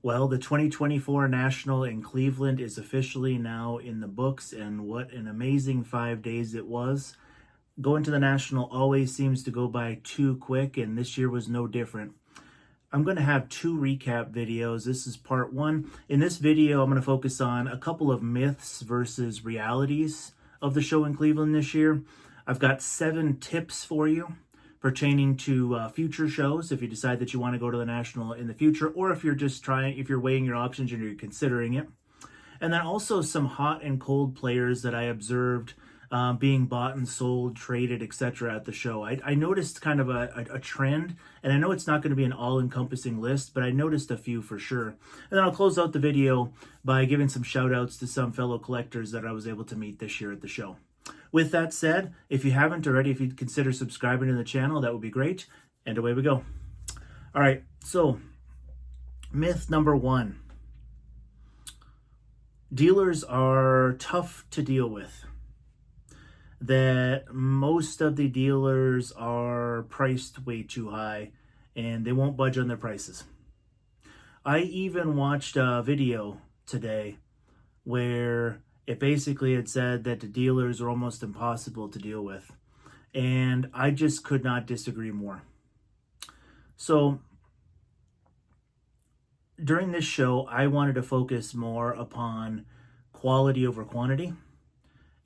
Well, the 2024 National in Cleveland is officially now in the books, and what an amazing 5 days it was. Going to the National always seems to go by too quick, and this year was no different. I'm going to have two recap videos. This is part one. In this video, I'm going to focus on a couple of myths versus realities of the show in Cleveland this year. I've got 7 tips for you pertaining to future shows if you decide that you want to go to the National in the future, or if you're weighing your options and you're considering it. And then also some hot and cold players that I observed being bought and sold, traded, etc. at the show. I noticed kind of a trend, and I know it's not going to be an all-encompassing list, but I noticed a few for sure. And then I'll close out the video by giving some shout outs to some fellow collectors that I was able to meet this year at the show. With that said, if you haven't already, if you'd consider subscribing to the channel, that would be great. And away we go. All right, so myth number 1. Dealers are tough to deal with. That most of the dealers are priced way too high and they won't budge on their prices. I even watched a video today where it basically had said that the dealers are almost impossible to deal with. And I just could not disagree more. So during this show, I wanted to focus more upon quality over quantity.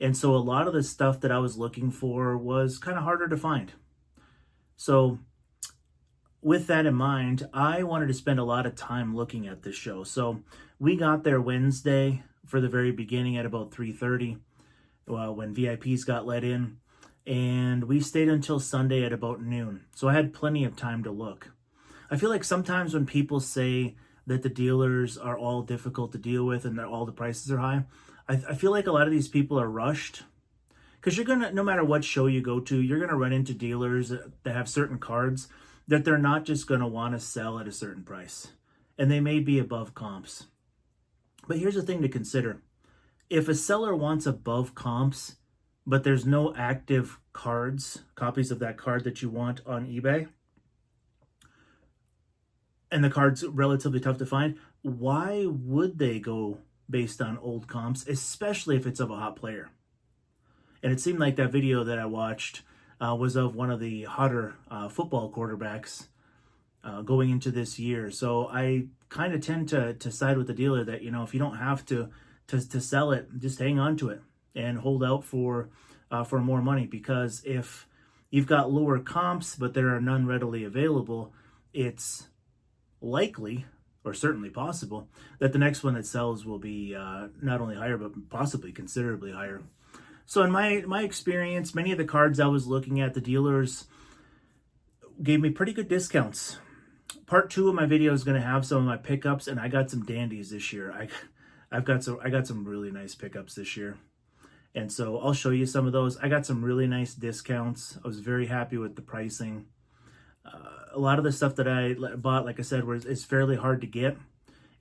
And so a lot of the stuff that I was looking for was kind of harder to find. So with that in mind, I wanted to spend a lot of time looking at this show. So we got there Wednesday for the very beginning at about 3:30 when VIPs got let in. And we stayed until Sunday at about noon. So I had plenty of time to look. I feel like sometimes when people say that the dealers are all difficult to deal with and that all the prices are high, I feel like a lot of these people are rushed, because you're gonna, no matter what show you go to, you're gonna run into dealers that have certain cards that they're not just gonna want to sell at a certain price, and they may be above comps. But here's the thing to consider: if a seller wants above comps, but there's no active cards, copies of that card that you want on eBay, and the card's relatively tough to find, why would they go based on old comps, especially if it's of a hot player? And it seemed like that video that I watched was of one of the hotter football quarterbacks going into this year. So I kind of tend to side with the dealer that, if you don't have to sell it, just hang on to it and hold out for more money. Because if you've got lower comps, but there are none readily available, it's likely, or certainly possible, that the next one that sells will be not only higher, but possibly considerably higher. So in my experience, many of the cards I was looking at, the dealers gave me pretty good discounts. Part 2 of my video is going to have some of my pickups, and I got some dandies this year. I got some really nice pickups this year. And so I'll show you some of those. I got some really nice discounts. I was very happy with the pricing. A lot of the stuff that I bought, like I said, is fairly hard to get.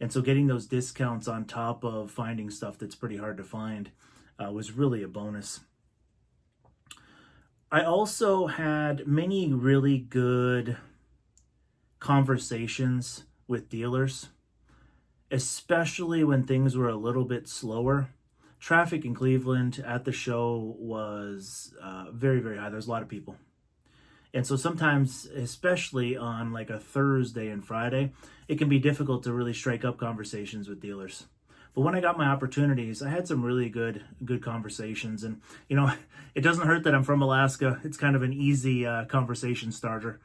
And so getting those discounts on top of finding stuff that's pretty hard to find was really a bonus. I also had many really good conversations with dealers, especially when things were a little bit slower. Traffic in Cleveland at the show was very, very high. There's a lot of people. And so sometimes, especially on like a Thursday and Friday, it can be difficult to really strike up conversations with dealers. But when I got my opportunities, I had some really good conversations. And, it doesn't hurt that I'm from Alaska. It's kind of an easy conversation starter.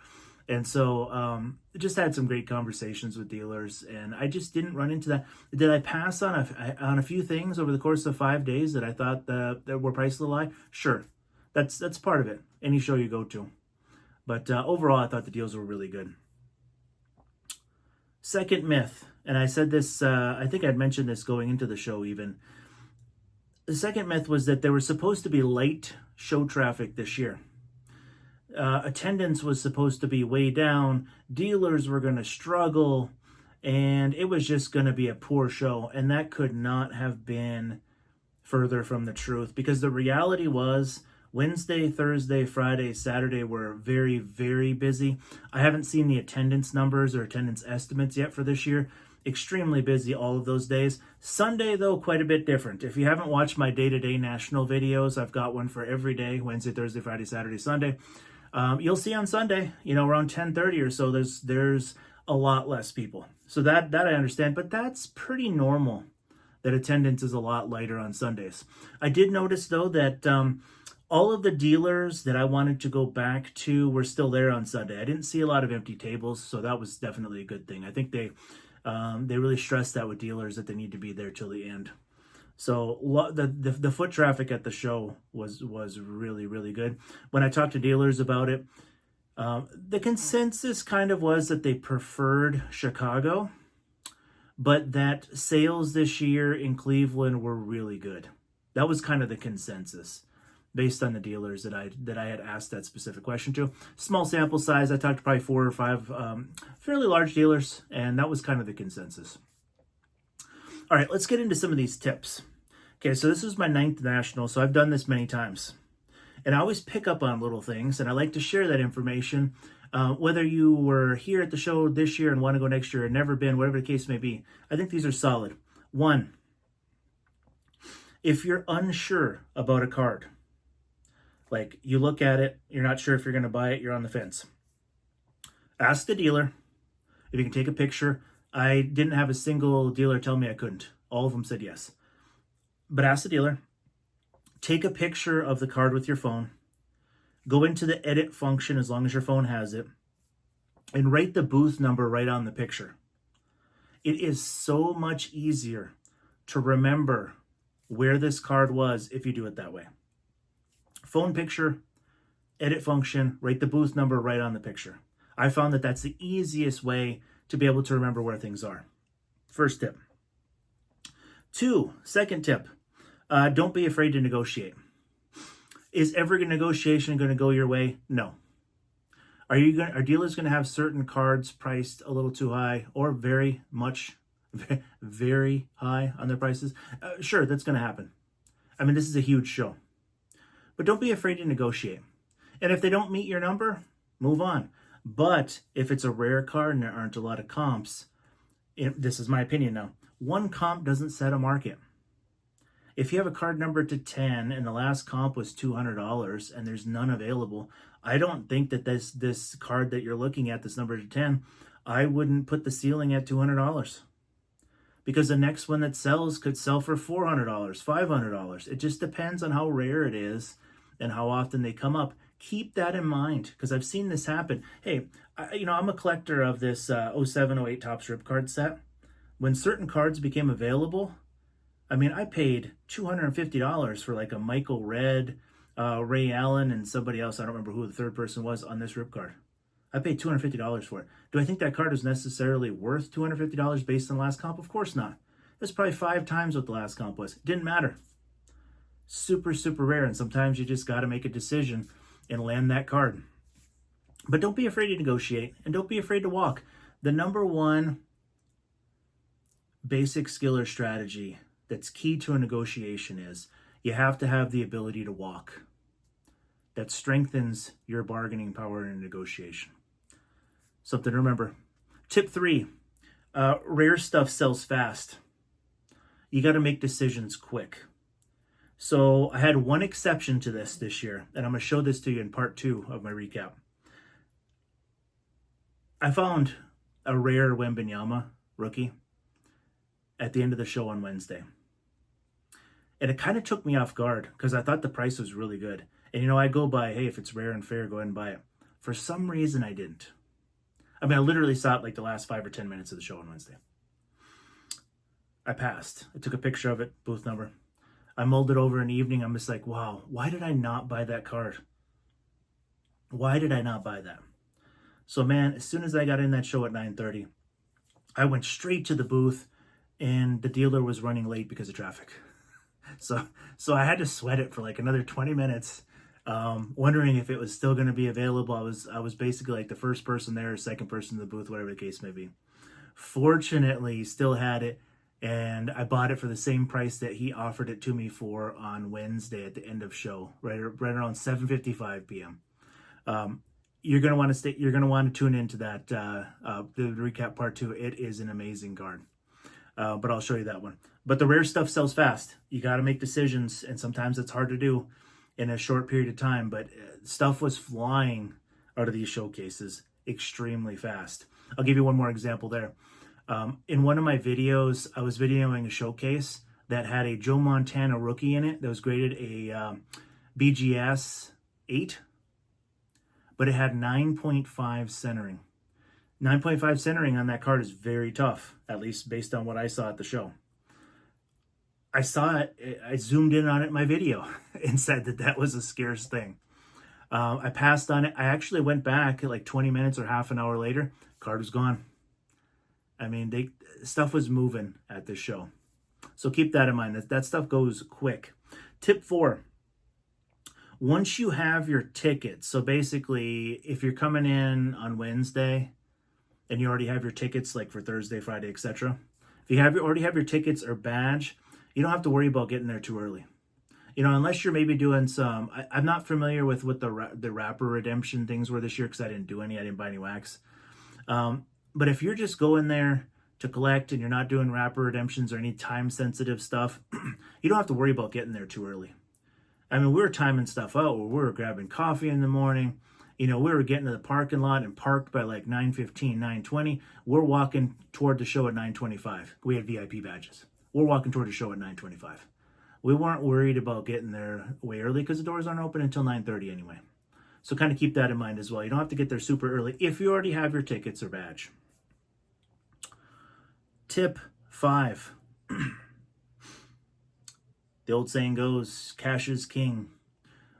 And so I just had some great conversations with dealers, and I just didn't run into that. Did I pass on a few things over the course of 5 days that I thought that were priced a little high? Sure. That's part of it, any show you go to. But overall, I thought the deals were really good. Second myth, and I said this, I think I'd mentioned this going into the show even. The second myth was that there was supposed to be light show traffic this year. Attendance was supposed to be way down. Dealers were going to struggle, and it was just going to be a poor show. And that could not have been further from the truth, because the reality was Wednesday, Thursday, Friday, Saturday were very, very busy. I haven't seen the attendance numbers or attendance estimates yet for this year. Extremely busy all of those days. Sunday, though, quite a bit different. If you haven't watched my day-to-day national videos, I've got one for every day, Wednesday, Thursday, Friday, Saturday, Sunday. You'll see on Sunday, around 10:30 or so, there's a lot less people. So that I understand, but that's pretty normal that attendance is a lot lighter on Sundays. I did notice, though, that all of the dealers that I wanted to go back to were still there on Sunday. I didn't see a lot of empty tables, so that was definitely a good thing. I think they really stressed that with dealers that they need to be there till the end. So the foot traffic at the show was really, really good. When I talked to dealers about it, the consensus kind of was that they preferred Chicago, but that sales this year in Cleveland were really good. That was kind of the consensus based on the dealers that I had asked that specific question to. Small sample size. I talked to probably 4 or 5 fairly large dealers, and that was kind of the consensus. All right, let's get into some of these tips. Okay, so this is my 9th national, so I've done this many times. And I always pick up on little things, and I like to share that information. Whether you were here at the show this year and want to go next year or never been, whatever the case may be, I think these are solid. 1, if you're unsure about a card, like you look at it, you're not sure if you're going to buy it, you're on the fence, ask the dealer if you can take a picture. I didn't have a single dealer tell me I couldn't. All of them said yes. But ask the dealer, take a picture of the card with your phone, go into the edit function as long as your phone has it, and write the booth number right on the picture. It is so much easier to remember where this card was if you do it that way. Phone picture, edit function, write the booth number right on the picture. I found that that's the easiest way to be able to remember where things are. First tip. 2, second tip, don't be afraid to negotiate. Is every negotiation going to go your way? No. Are dealers going to have certain cards priced a little too high or very high on their prices? Sure, that's going to happen. I mean, this is a huge show. But don't be afraid to negotiate. And if they don't meet your number, move on. But if it's a rare card and there aren't a lot of comps, this is my opinion now, 1 comp doesn't set a market. If you have a card number to 10 and the last comp was $200 and there's none available, I don't think that this card that you're looking at, this number to 10, I wouldn't put the ceiling at $200. Because the next one that sells could sell for $400, $500. It just depends on how rare it is and how often they come up. Keep that in mind, because I've seen this happen. Hey, I'm a collector of this 07, 08 Topps Rip Card set. When certain cards became available, I mean, I paid $250 for like a Michael Red, Ray Allen, and somebody else. I don't remember who the third person was on this Rip Card. I paid $250 for it. Do I think that card is necessarily worth $250 based on the last comp? Of course not. It's probably 5 times what the last comp was. It didn't matter. Super, super rare, and sometimes you just got to make a decision and land that card. But don't be afraid to negotiate, and don't be afraid to walk. The number one basic skill or strategy that's key to a negotiation is you have to have the ability to walk. That strengthens your bargaining power in a negotiation. Something to remember. Tip 3, rare stuff sells fast. You got to make decisions quick. So I had one exception to this year, and I'm going to show this to you in part 2 of my recap. I found a rare Wembanyama rookie at the end of the show on Wednesday. And it kind of took me off guard because I thought the price was really good. And I go by, hey, if it's rare and fair, go ahead and buy it. For some reason, I didn't. I mean, I literally saw it like the last 5 or 10 minutes of the show on Wednesday. I passed. I took a picture of it, booth number. I mulled it over in the evening. I'm just like, wow, why did I not buy that card? Why did I not buy that? So, man, as soon as I got in that show at 9:30, I went straight to the booth, and the dealer was running late because of traffic. So I had to sweat it for like another 20 minutes, wondering if it was still going to be available. I was basically like the first person there, or second person in the booth, whatever the case may be. Fortunately, he still had it. and I bought it for the same price that he offered it to me for on Wednesday at the end of show, right around 7:55 p.m. You're gonna want to stay. You're gonna want to tune into that the recap part 2. It is an amazing card, but I'll show you that one. But the rare stuff sells fast. You got to make decisions, and sometimes it's hard to do in a short period of time. But stuff was flying out of these showcases extremely fast. I'll give you one more example there. In one of my videos, I was videoing a showcase that had a Joe Montana rookie in it that was graded a BGS 8, but it had 9.5 centering. 9.5 centering on that card is very tough, at least based on what I saw at the show. I saw it, I zoomed in on it in my video and said that that was a scarce thing. I passed on it. I actually went back like 20 minutes or half an hour later. Card was gone. I mean, stuff was moving at this show. So keep that in mind. That stuff goes quick. Tip 4. Once you have your tickets, so basically if you're coming in on Wednesday and you already have your tickets like for Thursday, Friday, etc. If you already have your tickets or badge, you don't have to worry about getting there too early. You know, unless you're maybe doing some, I'm not familiar with what the wrapper redemption things were this year because I didn't do any. I didn't buy any wax. But if you're just going there to collect and you're not doing wrapper redemptions or any time sensitive stuff, you don't have to worry about getting there too early. I mean, we were timing stuff out where we were grabbing coffee in the morning. You know, we were getting to the parking lot and parked by like 9:15, 9:20. We're walking toward the show at 9:25. We had VIP badges. We're walking toward the show at 9:25. We weren't worried about getting there way early because the doors aren't open until 9:30 anyway. So kind of keep that in mind as well. You don't have to get there super early if you already have your tickets or badge. Tip 5. The old saying goes, cash is king.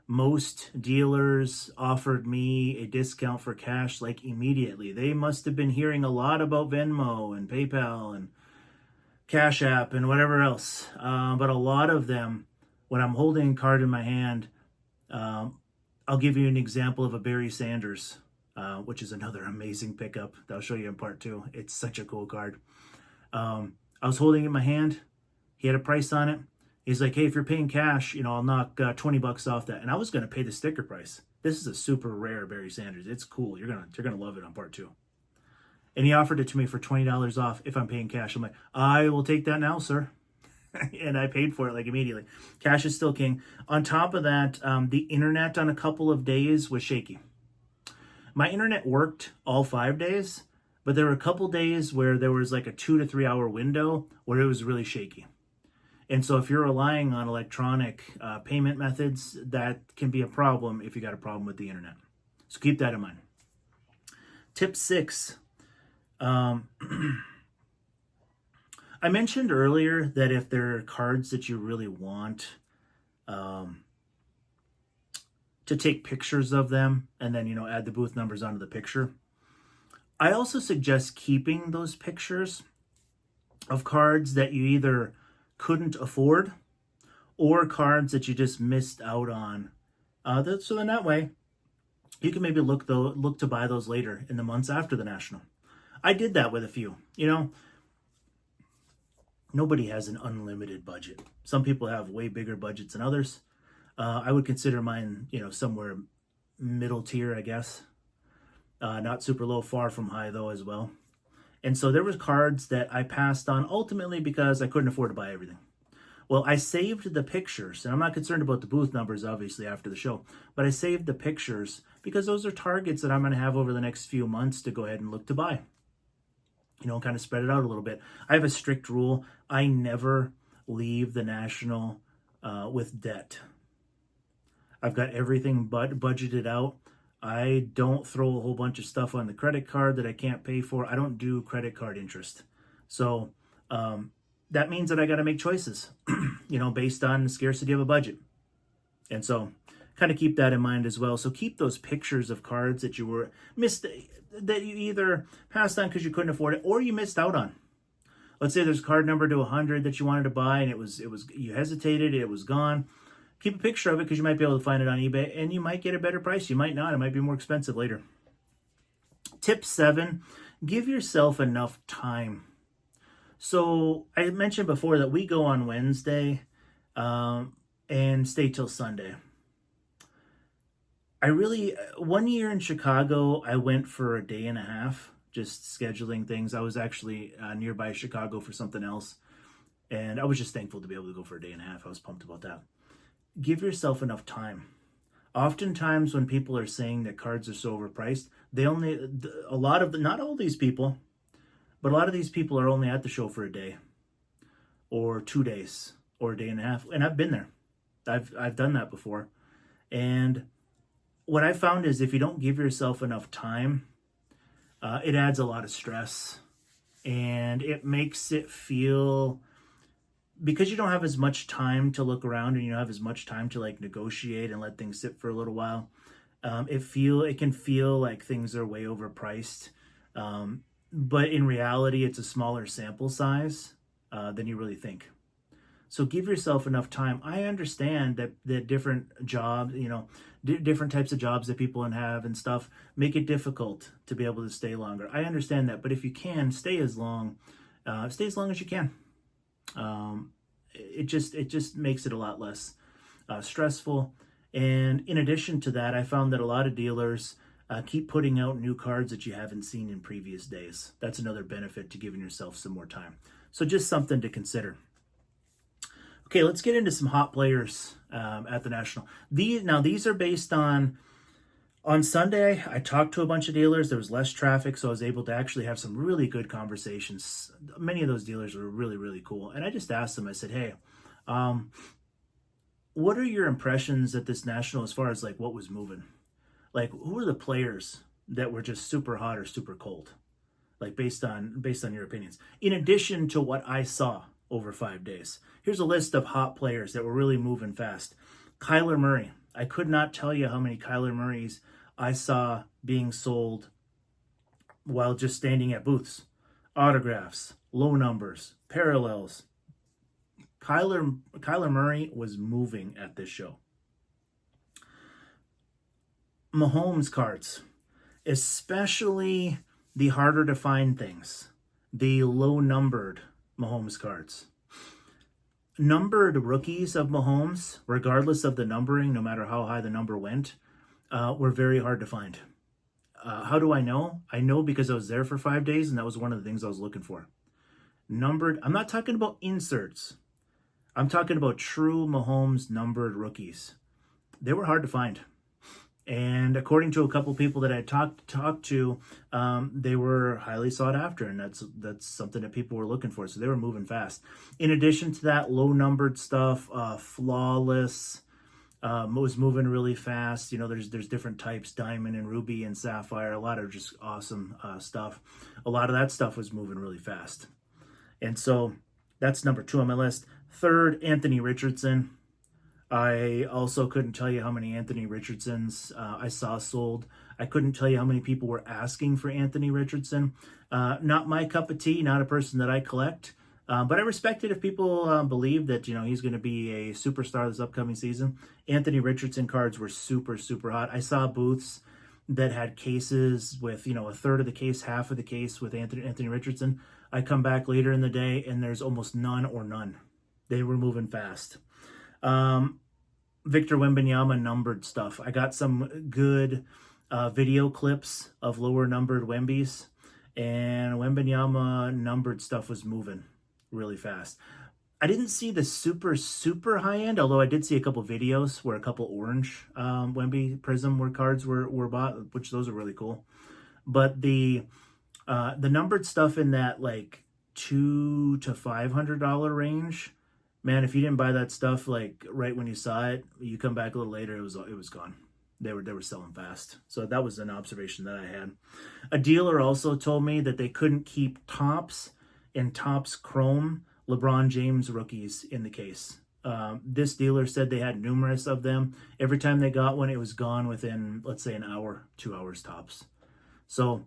Most dealers offered me a discount for cash like immediately. They must have been hearing a lot about Venmo and PayPal and Cash App and whatever else. But a lot of them, when I'm holding a card in my hand, I'll give you an example of a Barry Sanders, which is another amazing pickup that I'll show you in part 2. It's such a cool card. I was holding it in my hand. He had a price on it. He's like, hey, if you're paying cash, you know, I'll knock $20 off that. And I was going to pay the sticker price. This is a super rare Barry Sanders. It's cool. You're gonna love it on part 2. And he offered it to me for $20 off if I'm paying cash. I'm like, I will take that now, sir. And I paid for it like immediately. Cash is still king. On top of that, the internet on a couple of days was shaky. My internet worked all 5 days, but there were a couple days where there was like a 2 to 3 hour window where it was really shaky. And so if you're relying on electronic payment methods, that can be a problem if you got a problem with the internet. So keep that in mind. Tip 6. I mentioned earlier that if there are cards that you really want, to take pictures of them and then, you know, add the booth numbers onto the picture. I also suggest keeping those pictures of cards that you either couldn't afford or cards that you just missed out on. So then that way you can maybe look to buy those later in the months after the National. I did that with a few. You know, nobody has an unlimited budget. Some people have way bigger budgets than others. I would consider mine, you know, somewhere middle tier, I guess. Not super low, far from high though as well. And so there was cards that I passed on ultimately because I couldn't afford to buy everything. Well, I saved the pictures, and I'm not concerned about the booth numbers, obviously, after the show, but I saved the pictures because those are targets that I'm going to have over the next few months to go ahead and look to buy. You know, kind of spread it out a little bit. I have a strict rule. I never leave the National with debt. I've got everything budgeted out. I don't throw a whole bunch of stuff on the credit card that I can't pay for. I don't do credit card interest. So that means that I got to make choices, you know, based on the scarcity of a budget. And so kind of keep that in mind as well. So keep those pictures of cards that you were missed, that you either passed on because you couldn't afford it or you missed out on. Let's say there's a card number to 100 that you wanted to buy and it was you hesitated, it was gone. Keep a picture of it because you might be able to find it on eBay and you might get a better price. You might not. It might be more expensive later. Tip 7, give yourself enough time. So I mentioned before that we go on Wednesday and stay till Sunday. One year in Chicago, I went for a day and a half, just scheduling things. I was actually nearby Chicago for something else, and I was just thankful to be able to go for a day and a half. I was pumped about that. Give yourself enough time. Oftentimes, when people are saying that cards are so overpriced, not all these people, but a lot of these people are only at the show for a day or 2 days or a day and a half. And I've been there. I've done that before. And what I found is if you don't give yourself enough time, it adds a lot of stress, and it makes it feel, because you don't have as much time to look around and you don't have as much time to like negotiate and let things sit for a little while. It can feel like things are way overpriced, but in reality, it's a smaller sample size than you really think. So give yourself enough time. I understand that different jobs, different types of jobs that people have and stuff make it difficult to be able to stay longer. I understand that, but if you can stay as long as you can. It just makes it a lot less stressful. And in addition to that, I found that a lot of dealers keep putting out new cards that you haven't seen in previous days. That's another benefit to giving yourself some more time. So just something to consider. Okay, let's get into some hot players at the National. These are based on Sunday. I talked to a bunch of dealers. There was less traffic, so I was able to actually have some really good conversations. Many of those dealers were really, really cool. And I just asked them, I said, hey, what are your impressions at this National as far as like what was moving? Like, who are the players that were just super hot or super cold? Like based on your opinions. In addition to what I saw over 5 days. Here's a list of hot players that were really moving fast. Kyler Murray. I could not tell you how many Kyler Murrays I saw being sold while just standing at booths. Autographs, low numbers, parallels. Kyler Murray was moving at this show. Mahomes cards, especially the harder to find things, the low numbered Mahomes cards. Numbered rookies of Mahomes, regardless of the numbering, no matter how high the number went, were very hard to find. How do I know? I know because I was there for 5 days, and that was one of the things I was looking for. Numbered, I'm not talking about inserts. I'm talking about true Mahomes numbered rookies. They were hard to find. And according to a couple people that I talked to, they were highly sought after, and that's something that people were looking for. So they were moving fast. In addition to that, low numbered stuff, flawless, was moving really fast. There's different types, diamond and ruby and sapphire. A lot of just awesome stuff. A lot of that stuff was moving really fast, and so that's number 2 on my list. Third, Anthony Richardson. I also couldn't tell you how many Anthony Richardsons I saw sold. I couldn't tell you how many people were asking for Anthony Richardson. Not my cup of tea, not a person that I collect. But I respect it if people believe that, he's going to be a superstar this upcoming season. Anthony Richardson cards were super, super hot. I saw booths that had cases with, a third of the case, half of the case with Anthony Richardson. I come back later in the day and there's almost none or none. They were moving fast. Victor Wembanyama numbered stuff. I got some good video clips of lower numbered Wembies, and Wembanyama numbered stuff was moving really fast. I didn't see the super, super high end, although I did see a couple videos where a couple orange Wemby Prism cards were bought, which those are really cool. But the numbered stuff in that like $200 to $500 range, man, if you didn't buy that stuff like right when you saw it, you come back a little later, it was gone. They were selling fast. So that was an observation that I had. A dealer also told me that they couldn't keep Topps and Topps Chrome LeBron James rookies in the case. This dealer said they had numerous of them. Every time they got one, it was gone within, let's say, an hour, 2 hours tops. So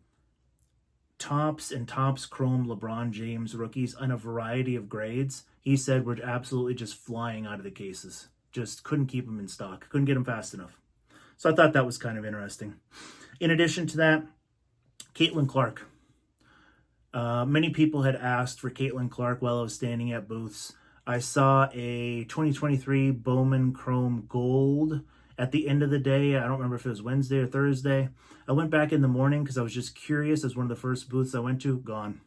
Topps and Topps Chrome LeBron James rookies on a variety of grades, he said, were absolutely just flying out of the cases. Just couldn't keep them in stock. Couldn't get them fast enough. So I thought that was kind of interesting. In addition to that, Caitlin Clark. Many people had asked for Caitlin Clark while I was standing at booths. I saw a 2023 Bowman Chrome Gold at the end of the day. I don't remember if it was Wednesday or Thursday. I went back in the morning because I was just curious. It was one of the first booths I went to. Gone.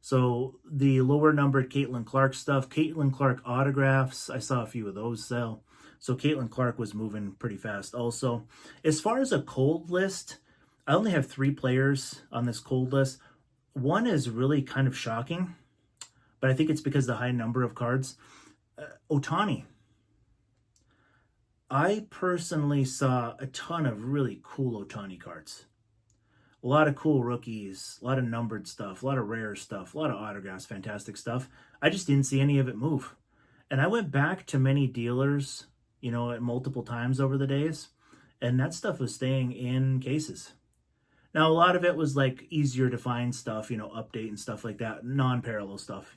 So the lower numbered Caitlin Clark stuff, Caitlin Clark autographs, I saw a few of those sell. So Caitlin Clark was moving pretty fast also. As far as a cold list, I only have 3 players on this cold list. One is really kind of shocking, but I think it's because of the high number of cards. Ohtani. I personally saw a ton of really cool Ohtani cards. A lot of cool rookies, a lot of numbered stuff, a lot of rare stuff, a lot of autographs, fantastic stuff. I just didn't see any of it move. And I went back to many dealers, at multiple times over the days, and that stuff was staying in cases. Now, a lot of it was like easier to find stuff, update and stuff like that, non-parallel stuff,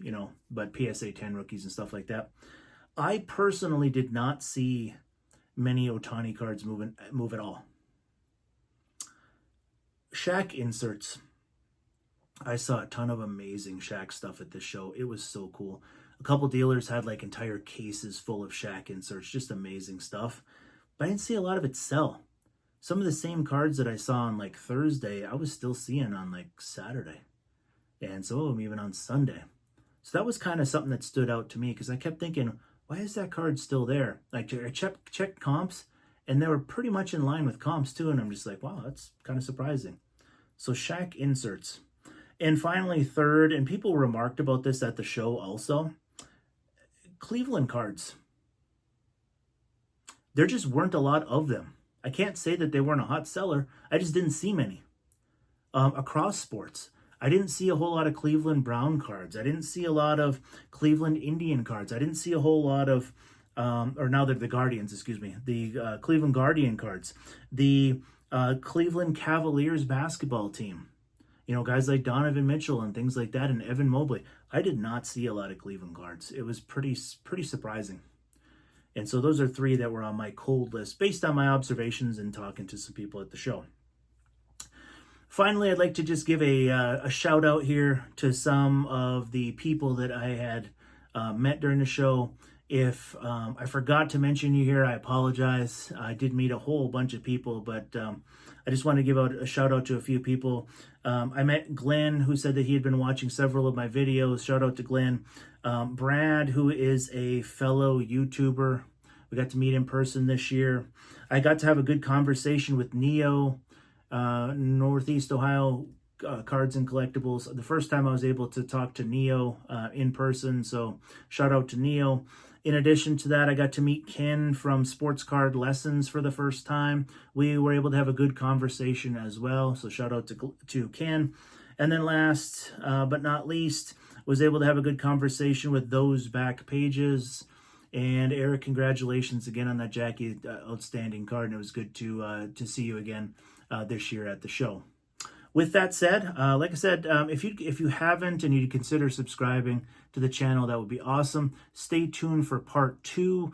but PSA 10 rookies and stuff like that. I personally did not see many Ohtani cards move at all. Shaq inserts. I saw a ton of amazing Shaq stuff at this show. It was so cool. A couple dealers had like entire cases full of Shaq inserts, just amazing stuff. But I didn't see a lot of it sell. Some of the same cards that I saw on like Thursday, I was still seeing on like Saturday. And some of them even on Sunday. So that was kind of something that stood out to me because I kept thinking, why is that card still there? Like I checked comps and they were pretty much in line with comps too. And I'm just like, wow, that's kind of surprising. So Shaq inserts. And finally, third, and people remarked about this at the show also, Cleveland cards. There just weren't a lot of them. I can't say that they weren't a hot seller. I just didn't see many. Across sports, I didn't see a whole lot of Cleveland Brown cards. I didn't see a lot of Cleveland Indian cards. I didn't see a whole lot of, or now they're the Guardians, excuse me, the Cleveland Guardian cards. The Cleveland Cavaliers basketball team. Guys like Donovan Mitchell and things like that, and Evan Mobley. I did not see a lot of Cleveland cards. It was pretty surprising. And so those are 3 that were on my cold list based on my observations and talking to some people at the show. Finally, I'd like to just give a shout out here to some of the people that I had met during the show. If I forgot to mention you here, I apologize. I did meet a whole bunch of people, but I just want to give out a shout out to a few people. I met Glenn, who said that he had been watching several of my videos. Shout out to Glenn. Brad, who is a fellow YouTuber. We got to meet in person this year. I got to have a good conversation with Neo, Northeast Ohio Cards and Collectibles. The first time I was able to talk to Neo in person, so shout out to Neo. In addition to that, I got to meet Ken from Sports Card Lessons for the first time. We were able to have a good conversation as well, so shout out to Ken. And then last but not least, was able to have a good conversation with Those Back Pages. And Eric, congratulations again on that Jackie outstanding card, and it was good to see you again this year at the show. With that said, like I said, if you haven't and you consider subscribing to the channel, that would be awesome. Stay tuned for part 2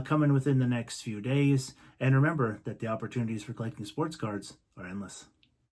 coming within the next few days. And remember that the opportunities for collecting sports cards are endless.